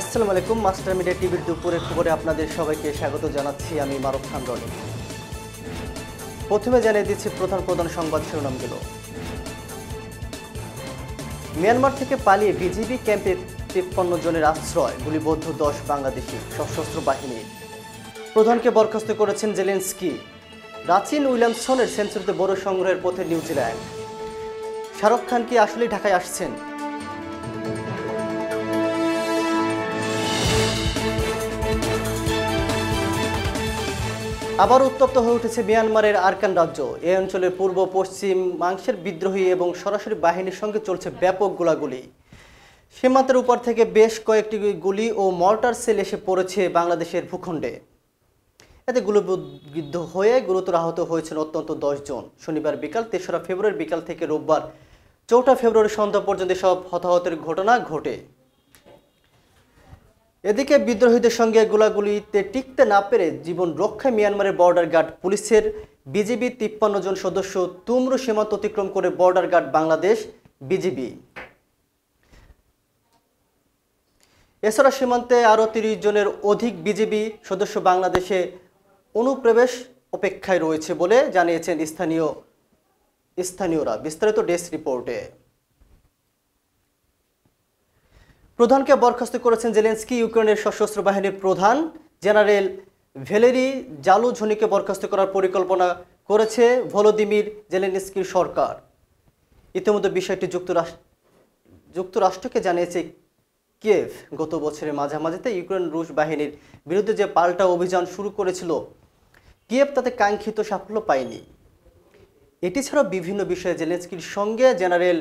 আসসালামু আলাইকুম। Master media টিভির দুপুরের খবরে আপনাদের সবাইকে স্বাগত জানাচ্ছি। আমি মারুফ খান রনি। প্রথমে জানিয়ে দিচ্ছি প্রধান সংবাদ শিরোনামগুলো। মিয়ানমার থেকে পালিয়ে বিজিবি ক্যাম্পে ৫৩ জনের আশ্রয়, গুলিবদ্ধ ১০ বাংলাদেশি সশস্ত্র বাহিনী। প্রধানকে বরখাস্ত করেছেন জেলেনস্কি। রাচিন উইলিয়ামসনের সেঞ্চুরিতে বড় সংগ্রহের পথে নিউজিল্যান্ড। শাহরুখ খান কি আসলেই ঢাকায় আসছেন? আবার উত্তপ্ত হয়ে উঠেছে মিয়ানমারের আরাকান রাজ্য। এই অঞ্চলের পূর্ব পশ্চিমাংশের বিদ্রোহী এবং সরাসরি বাহিনীর সঙ্গে চলছে ব্যাপক গোলাগুলি। সীমান্তের উপর থেকে বেশ কয়েকটি গুলি ও মর্টার সেল এসে পড়েছে বাংলাদেশের ভূখণ্ডে। এতে গুলিবিদ্ধ হয়ে গুরুতর আহত হয়েছেন অত্যন্ত ১০ জন। শনিবার বিকাল ৩রা ফেব্রুয়ারি বিকাল থেকে রোববার ৪টা ফেব্রুয়ারি সন্ধ্যা পর্যন্ত সব হতাহতের ঘটনা ঘটে। এদিকে বিদ্রোহীদের সঙ্গে গোলাগুলিতে টিকতে না পেরে জীবন রক্ষায় মিয়ানমারের বর্ডার গার্ড পুলিশের বিজিবি ৫৩ জন সদস্য তুমরু সীমান্ত অতিক্রম করে বর্ডার গার্ড বাংলাদেশ বিজিবি। এছাড়া সীমান্তে আরও ৩০ জনের অধিক বিজিবি সদস্য বাংলাদেশে অনুপ্রবেশ অপেক্ষায় রয়েছে বলে জানিয়েছেন স্থানীয়রা। বিস্তারিত ডেস্ক রিপোর্টে। প্রধানকে বরখাস্ত করেছেন জেলেনস্কি। ইউক্রেনের সশস্ত্র বাহিনীর প্রধান জেনারেল ভ্যালেরি জালুঝনিকে বরখাস্ত করার পরিকল্পনা করেছে ভলোদিমির জেলেনস্কির সরকার। ইতিমধ্যে বিষয়টি যুক্তরাষ্ট্রকে জানিয়েছে কিয়েভ। গত বছরের মাঝামাঝিতে ইউক্রেন রুশ বাহিনীর বিরুদ্ধে যে পাল্টা অভিযান শুরু করেছিল, কিয়েভ তাতে কাঙ্ক্ষিত সাফল্য পায়নি। এটি ছাড়াও বিভিন্ন বিষয়ে জেলেনস্কির সঙ্গে জেনারেল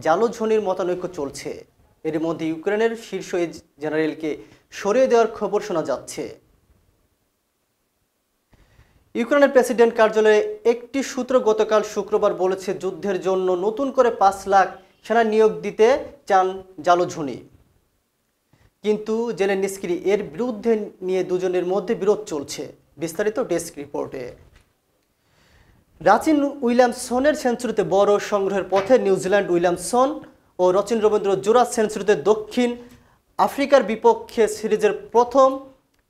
জালুঝনির মতানৈক্য চলছে। এর মধ্যে ইউক্রেনের শীর্ষ এই জেনারেলকে সরিয়ে দেওয়ার খবর শোনা যাচ্ছে। ইউক্রেনের প্রেসিডেন্ট কার্যালয়ে একটি সূত্র গতকাল শুক্রবার বলেছে, যুদ্ধের জন্য নতুন করে ৫ লাখ সেনা নিয়োগ দিতে চান জালুঝনি। কিন্তু জেলেনস্কি এর বিরুদ্ধে নিয়ে দুজনের মধ্যে বিরোধ চলছে। বিস্তারিত ডেস্ক রিপোর্টে। রাচিন উইলিয়ামসনের সেঞ্চুরিতে বড় সংগ্রহের পথে নিউজিল্যান্ড। উইলিয়ামসন ও রচিন রবীন্দ্র জোড়া সেঞ্চুরিতে দক্ষিণ আফ্রিকার বিপক্ষে সিরিজের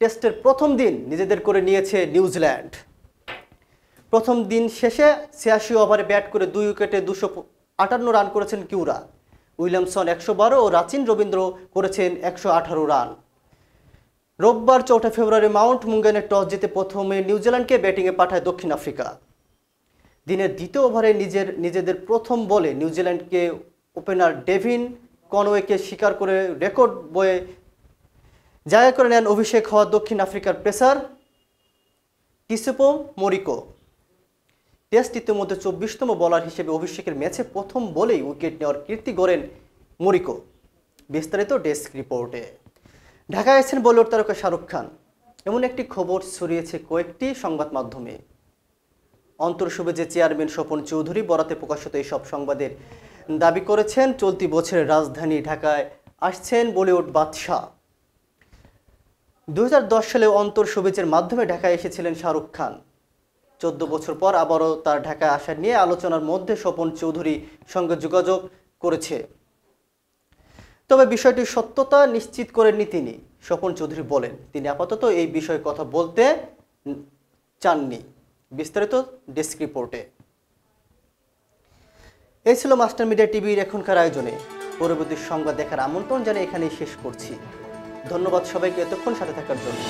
টেস্টের প্রথম দিন নিজেদের করে নিয়েছে নিউজিল্যান্ড। প্রথম দিন শেষে ৮৬ ওভারে ব্যাট করে ২ উইকেটে ২৫৮ রান করেছেন কিউরা। উইলিয়ামসন ১১২ ও রাচিন রবীন্দ্র করেছেন ১১৮ রান। রোববার ৪টা ফেব্রুয়ারি মাউন্ট মুঙ্গেনে টস জিতে প্রথমে নিউজিল্যান্ডকে ব্যাটিংয়ে পাঠায় দক্ষিণ আফ্রিকা। দিনের দ্বিতীয় ওভারে নিজেদের প্রথম বলে নিউজিল্যান্ডকে ওপেনার ডেভিন কনওয়েকে শিকার করে রেকর্ড বয়ে জায়গা করে নেন অভিষেক হওয়া দক্ষিণ আফ্রিকার পেসার টিসেপো মোরিকো। টেস্ট ইতিমধ্যে ২৪তম বোলার হিসেবে অভিষেকের ম্যাচে প্রথম বলেই উইকেট নেওয়ার কীর্তি গড়েন মোরিকো। বিস্তারিত ডেস্ক রিপোর্টে। ঢাকায় আছেন বলিউড তারকা শাহরুখ খান। এমন একটি খবর ছড়িয়েছে কয়েকটি সংবাদ মাধ্যমে। অন্তর্শুভেজে চেয়ারম্যান স্বপন চৌধুরী বরাতে প্রকাশিত এইসব সংবাদের দাবি করেছেন, চলতি বছরের রাজধানী ঢাকায় আসছেন বলিউড বাদশাহ। ২০১০ সালে অন্তর্শুভেজের মাধ্যমে ঢাকায় এসেছিলেন শাহরুখ খান। ১৪ বছর পর আবারও তার ঢাকায় আসা নিয়ে আলোচনার মধ্যে স্বপন চৌধুরী সঙ্গে যোগাযোগ করেছে। তবে বিষয়টির সত্যতা নিশ্চিত করেননি তিনি। স্বপন চৌধুরী বলেন, তিনি আপাতত এই বিষয়ে কথা বলতে চাননি। বিস্তারিত ডেস্ক রিপোর্টে। এই ছিল মাস্টার মিডিয়া টিভির এখনকার আয়োজনে। পরবর্তী সংবাদ দেখার আমন্ত্রণ জানিয়ে এখানেই শেষ করছি। ধন্যবাদ সবাইকে এতক্ষণ সাথে থাকার জন্য।